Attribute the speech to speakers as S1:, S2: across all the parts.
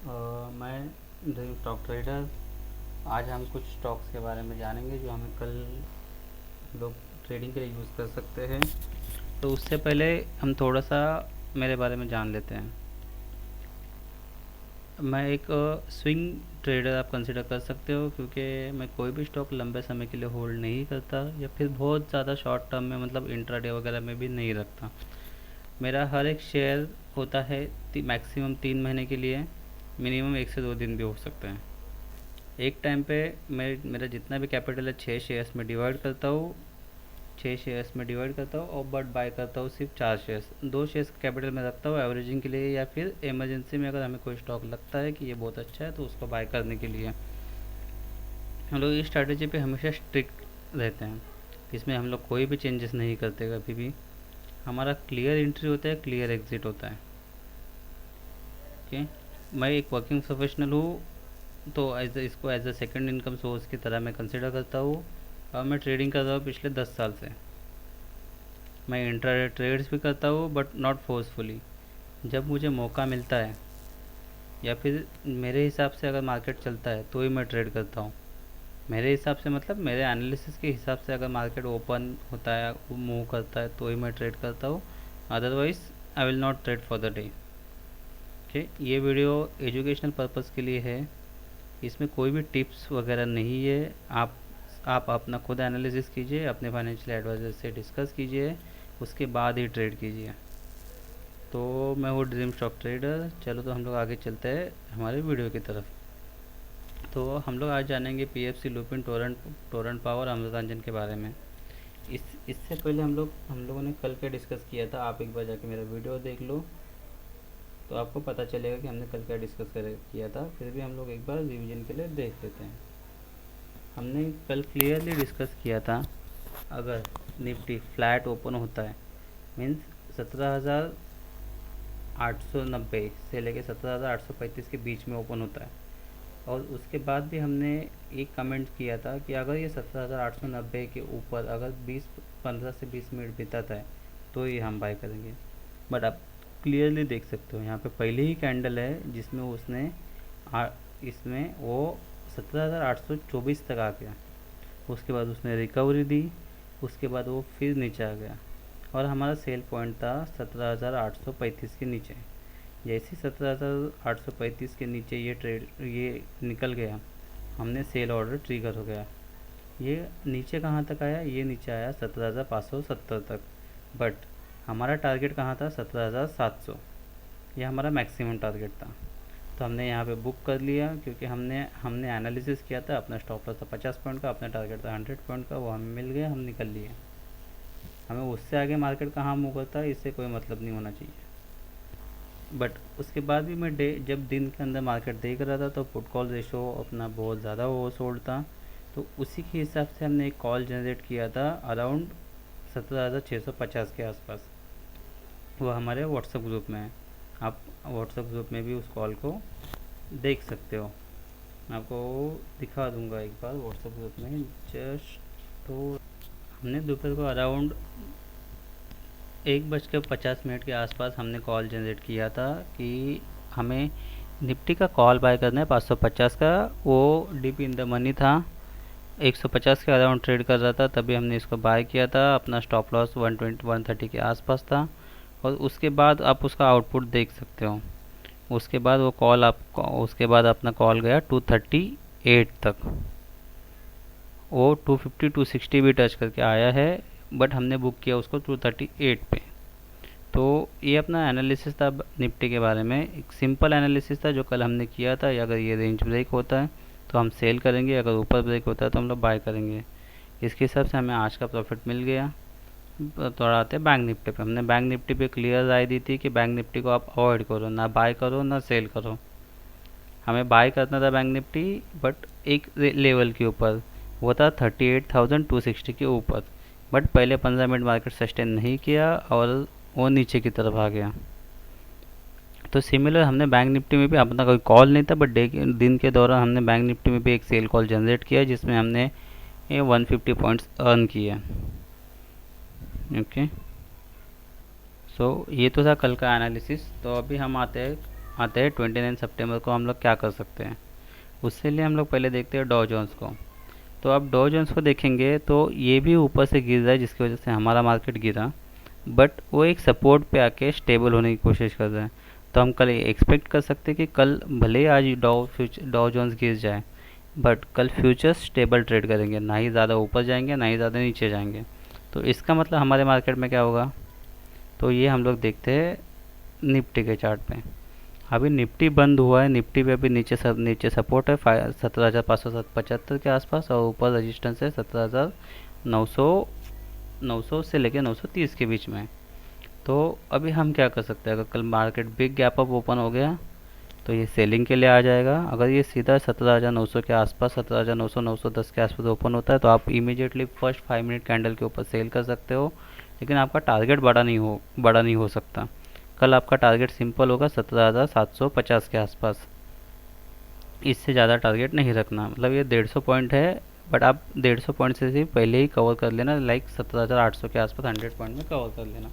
S1: मैं dream stock trader. आज हम कुछ स्टॉक्स के बारे में जानेंगे जो हमें कल लोग ट्रेडिंग के लिए यूज़ कर सकते हैं। तो उससे पहले हम थोड़ा सा मेरे बारे में जान लेते हैं। मैं एक स्विंग ट्रेडर आप कंसिडर कर सकते हो, क्योंकि मैं कोई भी स्टॉक लंबे समय के लिए होल्ड नहीं करता या फिर बहुत ज़्यादा शॉर्ट टर्म में मतलब इंट्राडे वगैरह में भी नहीं रखता। मेरा हर एक शेयर होता है मैक्सिमम 3 महीने के लिए, मिनिमम 1 से 2 दिन भी हो सकते हैं। एक टाइम पे मेरा जितना भी कैपिटल है 6 शेयर्स में डिवाइड करता हूँ। 6 शेयर्स में डिवाइड करता हूँ और बट बाय करता हूँ सिर्फ 4 शेयर्स। 2 शेयर्स कैपिटल में रखता हूँ एवरेजिंग के लिए, या फिर इमरजेंसी में अगर हमें कोई स्टॉक लगता है कि ये बहुत अच्छा है तो उसको बाय करने के लिए। हम लोग इस स्ट्रैटेजी पे हमेशा स्ट्रिक्ट रहते हैं। इसमें हम लोग कोई भी चेंजेस नहीं करते कभी भी। हमारा क्लियर एंट्री होता है, क्लियर एग्जिट होता है। ओके। मैं एक वर्किंग प्रोफेशनल हूँ, तो इसको as a second income source की तरह मैं कंसिडर करता हूँ। और मैं ट्रेडिंग कर रहा हूँ पिछले 10 साल से। मैं इंट्राडे ट्रेड्स भी करता हूँ बट नॉट फोर्सफुली। जब मुझे मौका मिलता है या फिर मेरे हिसाब से अगर मार्केट चलता है तो ही मैं ट्रेड करता हूँ। मेरे हिसाब से मतलब मेरे एनालिसिस के हिसाब से अगर मार्केट ओपन होता है, मूव करता है तो ही मैं ट्रेड करता हूँ। Otherwise I will not trade for the day. Okay. ये वीडियो एजुकेशनल पर्पज़ के लिए है। इसमें कोई भी टिप्स वगैरह नहीं है। आप अपना खुद एनालिसिस कीजिए, अपने फाइनेंशियल एडवाइज़र से डिस्कस कीजिए, उसके बाद ही ट्रेड कीजिए। तो मैं हूँ ड्रीम स्टॉक ट्रेडर। चलो तो हम लोग आगे चलते हैं हमारे वीडियो की तरफ। तो हम लोग आज जानेंगे PFC, Lupin, Torrent power, Amrutanjan के बारे में। इससे पहले हम लोगों ने कल क्या डिस्कस किया था, आप एक बार जाके मेरा वीडियो देख लो तो आपको पता चलेगा कि हमने कल क्या डिस्कस किया था। फिर भी हम लोग एक बार रिवीजन के लिए देख लेते हैं। हमने कल क्लियरली डिस्कस किया था, अगर निफ्टी फ्लैट ओपन होता है मीन्स 17,890 से लेके 17,835 के बीच में ओपन होता है, और उसके बाद भी हमने एक कमेंट किया था कि अगर ये 17,890 के ऊपर अगर 15 से 20 मिनट बिताता है तो ये हम बाय करेंगे। बट आप क्लियरली देख सकते हो यहाँ पे पहले ही कैंडल है जिसमें उसने इसमें वो 17,824 तक आ गया। उसके बाद उसने रिकवरी दी, उसके बाद वो फिर नीचे आ गया और हमारा सेल पॉइंट था 17,835 के नीचे। जैसे 17,835 के नीचे ये निकल गया, हमने सेल ऑर्डर ट्रिगर हो गया। ये नीचे कहाँ तक आया, ये नीचे आया 17,570 तक। बट हमारा टारगेट कहाँ था, 17,700। ये हमारा मैक्सिमम टारगेट था। तो हमने यहाँ पे बुक कर लिया, क्योंकि हमने हमने एनालिसिस किया था। अपना स्टॉप लॉस था 50 पॉइंट का, अपना टारगेट था 100 पॉइंट का, वो हमें मिल गया, हम निकल लिए। हमें उससे आगे मार्केट कहाँ मूव करता है इससे कोई मतलब नहीं होना चाहिए। बट उसके बाद भी मैं जब दिन के अंदर मार्केट देख रहा था तो पुट कॉल रेशो अपना बहुत ज़्यादा ओवर सोल्ड था। तो उसी के हिसाब से हमने एक कॉल जनरेट किया था अराउंड 17,650 के आसपास। वो हमारे व्हाट्सएप ग्रुप में है। आप व्हाट्सएप ग्रुप में भी उस कॉल को देख सकते हो। मैं आपको दिखा दूंगा एक बार व्हाट्सएप ग्रुप में जस्ट। तो हमने दोपहर को अराउंड 1:50 के आसपास हमने कॉल जनरेट किया था कि हमें निफ्टी का कॉल बाय करना है 550 का। वो डीप इन द मनी था, 150 के अराउंड ट्रेड कर रहा था, तभी हमने इसको बाय किया था। अपना स्टॉप लॉस 130 के आसपास था। और उसके बाद आप उसका आउटपुट देख सकते हो। उसके बाद वो कॉल उसके बाद अपना कॉल गया 238 तक। वो 250 260 भी टच करके आया है, बट हमने बुक किया उसको 238 पे। तो ये अपना एनालिसिस था निफ्टी के बारे में, एक सिंपल एनालिसिस था जो कल हमने किया था। अगर ये रेंज ब्रेक होता है तो हम सेल करेंगे, अगर ऊपर ब्रेक होता है तो हम लोग बाय करेंगे। इसके हिसाब से हमें आज का प्रॉफिट मिल गया। थोड़ा आते हैं बैंक निफ्टी पे। हमने बैंक निफ्टी पे क्लियर राय दी थी कि बैंक निफ्टी को आप अवॉइड करो, ना बाय करो ना सेल करो। हमें बाय करना था बैंक निफ्टी, बट एक लेवल के ऊपर, वो था 38,260 के ऊपर। बट पहले 15 मिनट मार्केट सस्टेन नहीं किया और वो नीचे की तरफ आ गया। तो सिमिलर हमने बैंक निफ्टी में भी, अपना कोई कॉल नहीं था बट दिन के दौरान हमने बैंक निफ्टी में भी एक सेल कॉल जनरेट किया जिसमें हमने 150 पॉइंट्स अर्न किया। ओके। सो ये तो था कल का एनालिसिस। तो अभी हम आते हैं आते हैं 29 सितंबर को, हम लोग क्या कर सकते हैं उससे लिए हम लोग पहले देखते हैं डॉ जोन्स को। तो अब डॉ जोन्स को देखेंगे तो ये भी ऊपर से गिर रहा है, जिसकी वजह से हमारा मार्केट गिरा, बट वो एक सपोर्ट पे आके स्टेबल होने की कोशिश कर रहा है। तो हम कल एक्सपेक्ट कर सकते हैं कि कल भले ही आज डॉ जोन्स गिर जाए, बट कल फ्यूचर्स स्टेबल ट्रेड करेंगे, ना ही ज़्यादा ऊपर जाएंगे ना ही ज़्यादा नीचे जाएंगे। तो इसका मतलब हमारे मार्केट में क्या होगा, तो ये हम लोग देखते हैं निफ्टी के चार्ट पे। अभी निफ्टी बंद हुआ है, निफ्टी पे अभी नीचे सपोर्ट है 17,575 के आसपास, और ऊपर रजिस्टेंस है 17,900 से लेकर 930 के बीच में। तो अभी हम क्या कर सकते हैं, अगर कल market big gap up open हो गया तो ये सेलिंग के लिए आ जाएगा। अगर ये सीधा 17,900 के आसपास, 17,900 910 के आसपास ओपन होता है तो आप इमीडिएटली फर्स्ट 5 मिनट कैंडल के ऊपर सेल कर सकते हो, लेकिन आपका टारगेट बड़ा नहीं हो सकता। कल आपका टारगेट सिंपल होगा 17,750 के आसपास, इससे ज़्यादा टारगेट नहीं रखना। मतलब ये 150 पॉइंट है, बट आप 150 पॉइंट से पहले ही कवर कर लेना, लाइक 17,800 के आसपास 100 पॉइंट में कवर कर लेना।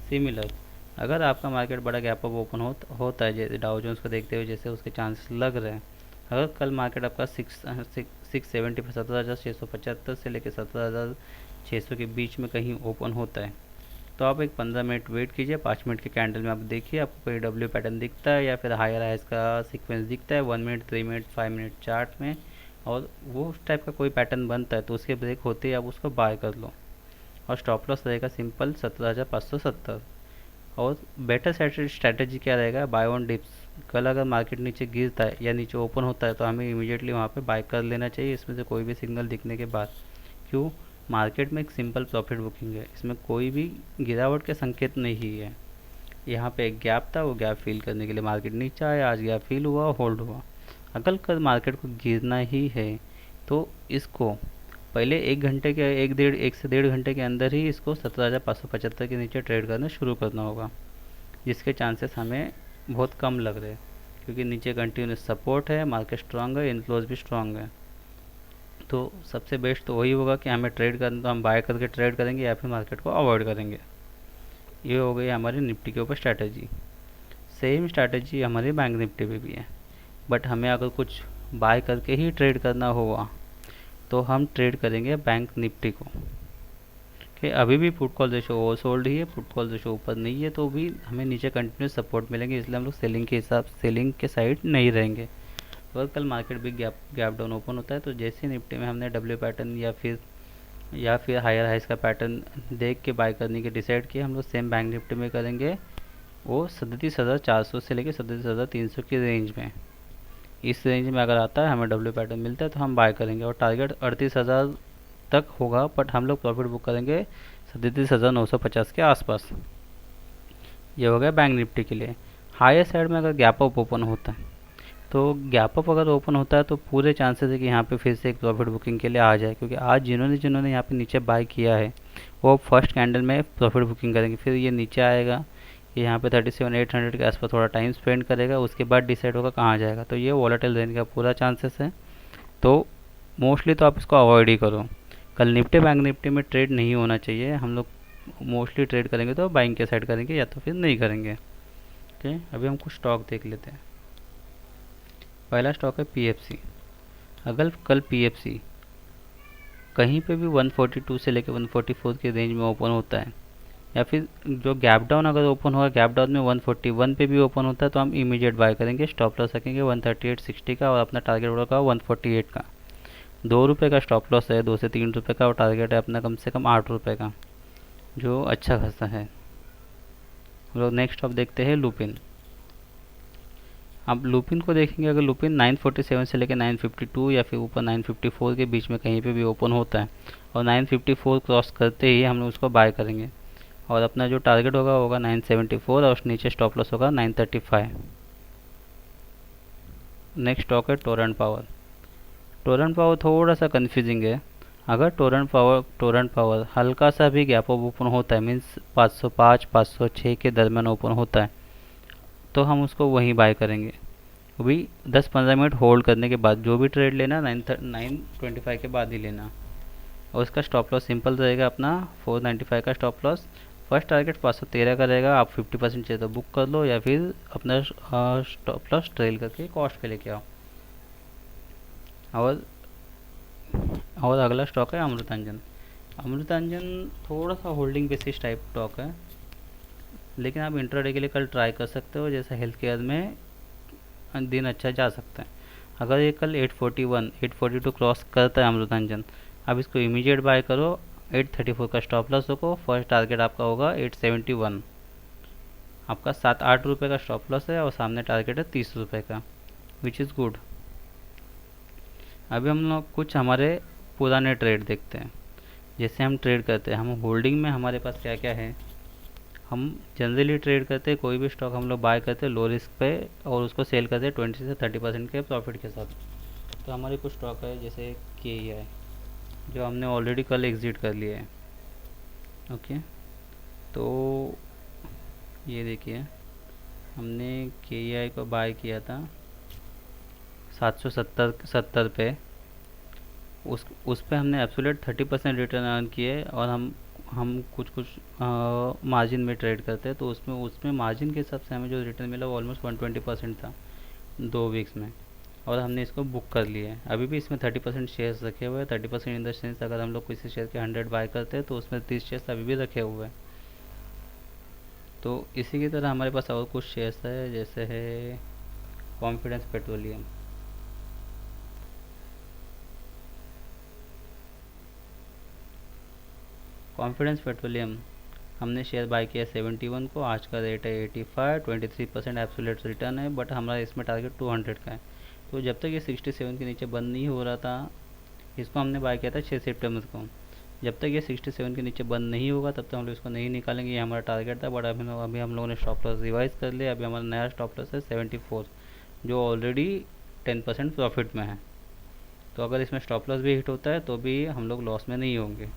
S1: सिमिलर अगर आपका मार्केट बड़ा गैप अप ओपन होता है, जैसे डाउ जोन्स को देखते हुए जैसे उसके चांसेस लग रहे हैं, अगर कल मार्केट आपका 670 17,675 से लेकर 17,600 के बीच में कहीं ओपन होता है, तो आप एक 15 मिनट वेट कीजिए। 5 मिनट के कैंडल में आप देखिए आपको कोई डब्ल्यू पैटर्न दिखता है या फिर हायर हाइज का सीक्वेंस दिखता है 1 मिनट 3 मिनट 5 मिनट चार्ट में, और वो उस टाइप का कोई पैटर्न बनता है तो उसके ब्रेक होते ही आप उसको बाय कर लो। और स्टॉप लॉस रहेगा सिंपल 17,570। और बेटर स्ट्रैटेजी क्या रहेगा, बाय ऑन डिप्स। कल अगर मार्केट नीचे गिरता है या नीचे ओपन होता है तो हमें इमीडिएटली वहाँ पे बाय कर लेना चाहिए, इसमें से कोई भी सिग्नल दिखने के बाद। क्यों, मार्केट में एक सिंपल प्रॉफिट बुकिंग है, इसमें कोई भी गिरावट के संकेत नहीं है। यहाँ पे एक गैप था, वो गैप फिल करने के लिए मार्केट नीचे आया, आज गैप फिल हुआ, होल्ड हुआ। अगर कल मार्केट को गिरना ही है तो इसको पहले 1 घंटे के 1 से 1.5 घंटे के अंदर ही इसको 17,575 के नीचे ट्रेड करना शुरू करना होगा, जिसके चांसेस हमें बहुत कम लग रहे हैं, क्योंकि नीचे कंटिन्यूस सपोर्ट है, मार्केट स्ट्रांग है, इनफ्लोज भी स्ट्रांग है। तो सबसे बेस्ट तो वही होगा कि हमें ट्रेड करना, तो हम बाय करके ट्रेड करेंगे या फिर मार्केट को अवॉइड करेंगे। ये हो गई हमारी निफ्टी के ऊपर स्ट्रैटेजी। सेम स्ट्रैटेजी हमारी बैंक निफ्टी पे भी है, बट हमें अगर कुछ बाय करके ही ट्रेड करना होगा तो हम ट्रेड करेंगे बैंक निफ्टी को। कि अभी भी put call ratio over sold ही है, पुट कॉल रेशो ऊपर नहीं है, तो भी हमें नीचे कंटिन्यूस सपोर्ट मिलेंगे, इसलिए हम लोग सेलिंग के साइड नहीं रहेंगे। अगर कल मार्केट भी गैप डाउन ओपन होता है तो जैसे निफ्टी में हमने डब्ल्यू पैटर्न या फिर हायर हाइस का पैटर्न देख के बाय करने के डिसाइड किया, हम लोग सेम बैंक निफ्टी में करेंगे। वो 37,400 से लेकर 37,300 की रेंज में, इस रेंज में अगर आता है हमें डब्ल्यू पैटर्न मिलता है तो हम बाय करेंगे, और टारगेट 38,000 तक होगा, बट हम लोग प्रॉफिट बुक करेंगे 37,950 के आसपास। ये हो गया बैंक निफ्टी के लिए। हायर साइड में अगर गैप अप ओपन होता है, तो गैप अप अगर ओपन होता है तो पूरे चांसेस है कि यहाँ पे फिर से एक प्रॉफिट बुकिंग के लिए आ जाए, क्योंकि आज जिन्होंने यहाँ पे नीचे बाय किया है वो फर्स्ट कैंडल में प्रॉफिट बुकिंग करेंगे, फिर ये नीचे आएगा, ये यहाँ पे 37,800 के आसपास थोड़ा टाइम स्पेंड करेगा, उसके बाद डिसाइड होगा कहाँ जाएगा। तो ये वॉलेटाइल रहने का पूरा चांसेस है, तो मोस्टली तो आप इसको अवॉइड ही करो। कल निफ्टी बैंक निफ्टी में ट्रेड नहीं होना चाहिए, हम लोग मोस्टली ट्रेड करेंगे तो बाइंग के साइड करेंगे या तो फिर नहीं करेंगे। ओके, अभी हम कुछ स्टॉक देख लेते हैं। पहला स्टॉक है पीएफसी। अगर कल पीएफसी कहीं पे भी 142 से लेकर 144 के रेंज में ओपन होता है, या फिर जो गैप डाउन अगर ओपन होगा, गैप डाउन में 141 पे भी ओपन होता है तो हम इमीडिएट बाय करेंगे। स्टॉप लॉस रखेंगे 138.60 का, और अपना टारगेट होगा 148 का। 2 रुपये का स्टॉप लॉस है, 2 से 3 रुपये का, और टारगेट है अपना कम से कम 8 रुपये का, जो अच्छा खासा है। हम लोग नेक्स्ट स्टॉक देखते हैं लुपिन। अब लुपिन को देखेंगे, अगर लुपिन 947 से लेकर 952 या फिर ऊपर 954 के बीच में कहीं पे भी ओपन होता है, और 954 क्रॉस करते ही हम लोग उसको बाय करेंगे, और अपना जो टारगेट होगा 974, और नीचे स्टॉप लॉस होगा 935। नेक्स्ट स्टॉक है टोरेंट पावर। टोरेंट पावर थोड़ा सा कंफ्यूजिंग है। अगर टोरेंट पावर हल्का सा भी गैप अप ओपन होता है, मीन्स 505 506 के दरमियान ओपन होता है, तो हम उसको वहीं बाय करेंगे। वो भी 10-15 मिनट होल्ड करने के बाद, जो भी ट्रेड लेना 925 के बाद ही लेना। और उसका स्टॉप लॉस सिंपल रहेगा अपना 495 का स्टॉप लॉस, फर्स्ट टारगेट 513 का रहेगा। आप 50% चाहिए तो बुक कर लो या फिर अपना स्टॉप लॉस ट्रेल करके कॉस्ट पे लेके आओ। और अगला स्टॉक है अमृतांजन। अमृतांजन थोड़ा सा होल्डिंग बेसिस टाइप स्टॉक है, लेकिन आप इंट्राडे के लिए कल ट्राई कर सकते हो। जैसे हेल्थ केयर में दिन अच्छा जा सकता है। अगर ये कल 841 842 क्रॉस करता है अमृतांजन, आप इसको इमीडिएट बाय करो। 834 का स्टॉप लॉस रखो। फर्स्ट टारगेट आपका होगा 871। आपका 7-8 रुपये का स्टॉप लॉस है और सामने टारगेट है 30 रुपये का, विच इज़ गुड। अभी हम लोग कुछ हमारे पुराने ट्रेड देखते हैं। जैसे हम ट्रेड करते हैं, हम होल्डिंग में हमारे पास क्या क्या है। हम जनरली ट्रेड करते हैं, कोई भी स्टॉक हम लोग बाय करते हैं लो रिस्क पे और उसको सेल करते हैं 20 से 30% के प्रॉफिट के साथ। तो हमारे कुछ स्टॉक है जैसे KEI, जो हमने ऑलरेडी कल एग्जिट कर लिया है। ओके, तो ये देखिए हमने KEI को बाय किया था 770 पे। उस पे हमने एब्सोल्यूट 30% रिटर्न अर्न किए। और हम कुछ मार्जिन में ट्रेड करते हैं, तो उसमें मार्जिन के हिसाब से हमें जो रिटर्न मिला वो ऑलमोस्ट 120% था 2 वीक्स में। और हमने इसको बुक कर लिया है। अभी भी इसमें 30% शेयर्स रखे हुए हैं। 30% इन द सेंस, अगर हम लोग किसी शेयर के 100 बाय करते हैं तो उसमें 30 शेयर्स अभी भी रखे हुए हैं। तो इसी की तरह हमारे पास और कुछ शेयर्स है, जैसे है कॉन्फिडेंस पेट्रोलियम। कॉन्फिडेंस पेट्रोलियम हमने शेयर बाय किया 71 को। आज का रेट है 85, 23% एब्सोल्यूट रिटर्न है। बट हमारा इसमें टारगेट 200 का है। तो जब तक ये 67 के नीचे बंद नहीं हो रहा था, इसको हमने बाय किया था 6 सितंबर को। जब तक ये 67 के नीचे बंद नहीं होगा तब तक हम लोग इसको नहीं निकालेंगे, ये हमारा टारगेट था। बट अभी हम लोगों ने स्टॉप लॉस रिवाइज कर लिया। अभी हमारा नया स्टॉप लॉस है 74, जो ऑलरेडी 10% प्रॉफिट में है। तो अगर इसमें स्टॉप लॉस भी हिट होता है तो भी हम लोग लॉस में नहीं होंगे।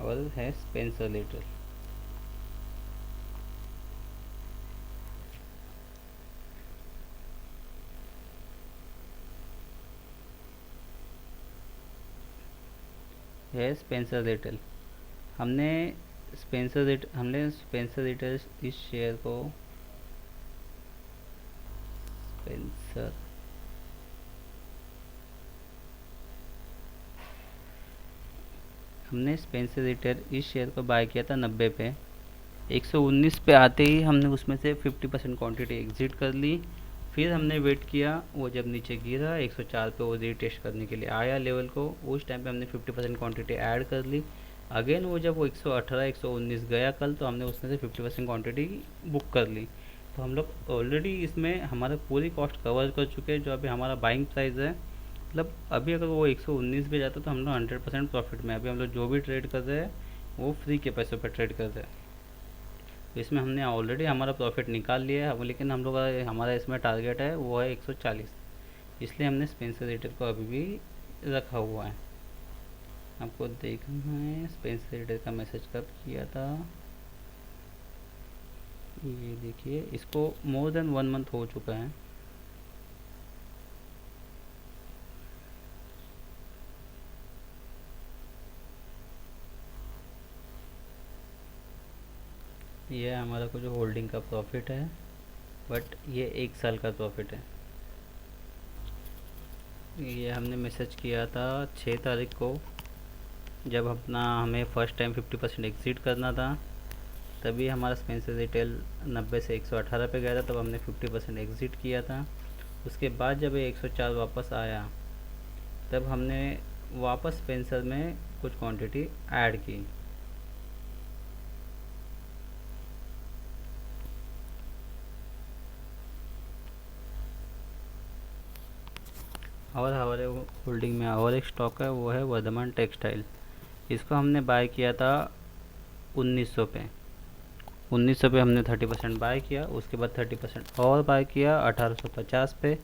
S1: और है स्पेंसर लिटिल। है स्पेंसर लिटिल। हमने स्पेंसर लिटिल इस शेयर को स्पेंसर हमने स्पेंसर लिटिल इस शेयर को बाय किया था 90 पे। 119 पे आते ही हमने उसमें से 50% क्वांटिटी एग्जिट कर ली। फिर हमने वेट किया, वो जब नीचे गिरा 104 पे वो रीटेस्ट करने के लिए आया लेवल को, उस टाइम पे हमने 50% क्वांटिटी ऐड कर ली। अगेन वो जब वो 118 119 गया कल, तो हमने उसमें से 50% क्वांटिटी बुक कर ली। तो हम लोग ऑलरेडी इसमें हमारा पूरी कॉस्ट कवर कर चुके हैं। जो अभी हमारा बाइंग प्राइस है, मतलब अभी अगर वो 119 पे जाता तो हम लोग 100% प्रॉफिट में। अभी हम लोग जो भी ट्रेड कर रहे हैं वो फ्री के पैसों पर ट्रेड कर रहे हैं। तो इसमें हमने ऑलरेडी हमारा प्रॉफिट निकाल लिया है। लेकिन हम लोग हमारा इसमें टारगेट है वो है 140, इसलिए हमने स्पेंसर लिटिल को अभी भी रखा हुआ है। आपको देखना है स्पेंसर लिटिल का मैसेज कब किया था। ये देखिए, इसको मोर देन 1 मंथ हो चुका है। ये हमारा कुछ होल्डिंग का प्रॉफिट है, बट ये 1 साल का प्रॉफिट है। ये हमने मैसेज किया था 6 तारीख को, जब हमें फ़र्स्ट टाइम 50% एग्जिट करना था। तभी हमारा स्पेंसर लिटिल 90 से 118 पे गया था, तब हमने 50% एग्जिट किया था। उसके बाद जब ये 104 वापस आया, तब हमने वापस स्पेंसर में कुछ क्वांटिटी ऐड की। और हमारे होल्डिंग में और एक स्टॉक है, वो है वर्धमान टेक्सटाइल। इसको हमने बाय किया था 1900 पे। 1900 पे हमने 30% बाय किया। उसके बाद 30% और बाय किया 1850 पे।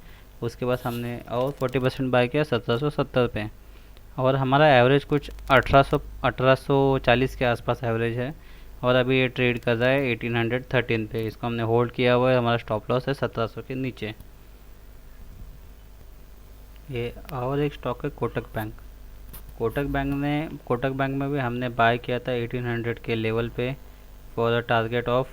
S1: उसके बाद हमने और 40% बाय किया 1770 पे। और हमारा एवरेज कुछ 1840 के आसपास एवरेज है। और अभी ये ट्रेड कर रहा है 1813 पे। इसको हमने होल्ड किया हुआ है। हमारा स्टॉप लॉस है 1700 के नीचे। ये और एक स्टॉक है कोटक बैंक। कोटक बैंक में भी हमने बाय किया था 1800 के लेवल पे फॉर द टारगेट ऑफ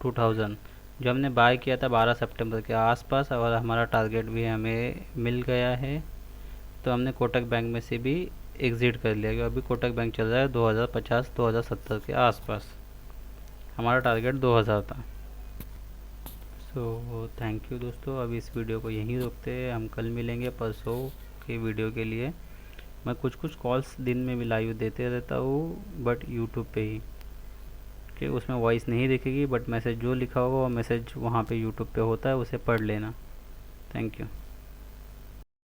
S1: 2000, जो हमने बाय किया था 12 सितंबर के आसपास, और हमारा टारगेट भी हमें मिल गया है। तो हमने कोटक बैंक में से भी एग्ज़िट कर लिया, क्योंकि अभी कोटक बैंक चल रहा है 2050-2070 के आसपास। हमारा टारगेट 2000 था। सो थैंक यू दोस्तों, अभी इस वीडियो को यहीं रोकते हैं। हम कल मिलेंगे परसों के वीडियो के लिए। मैं कुछ कुछ कॉल्स दिन में भी लाइव देते रहता हूँ, बट यूट्यूब पे ही, कि उसमें वॉइस नहीं दिखेगी, बट मैसेज जो लिखा होगा वो मैसेज वहाँ पे यूट्यूब पे होता है, उसे पढ़ लेना। Thank you.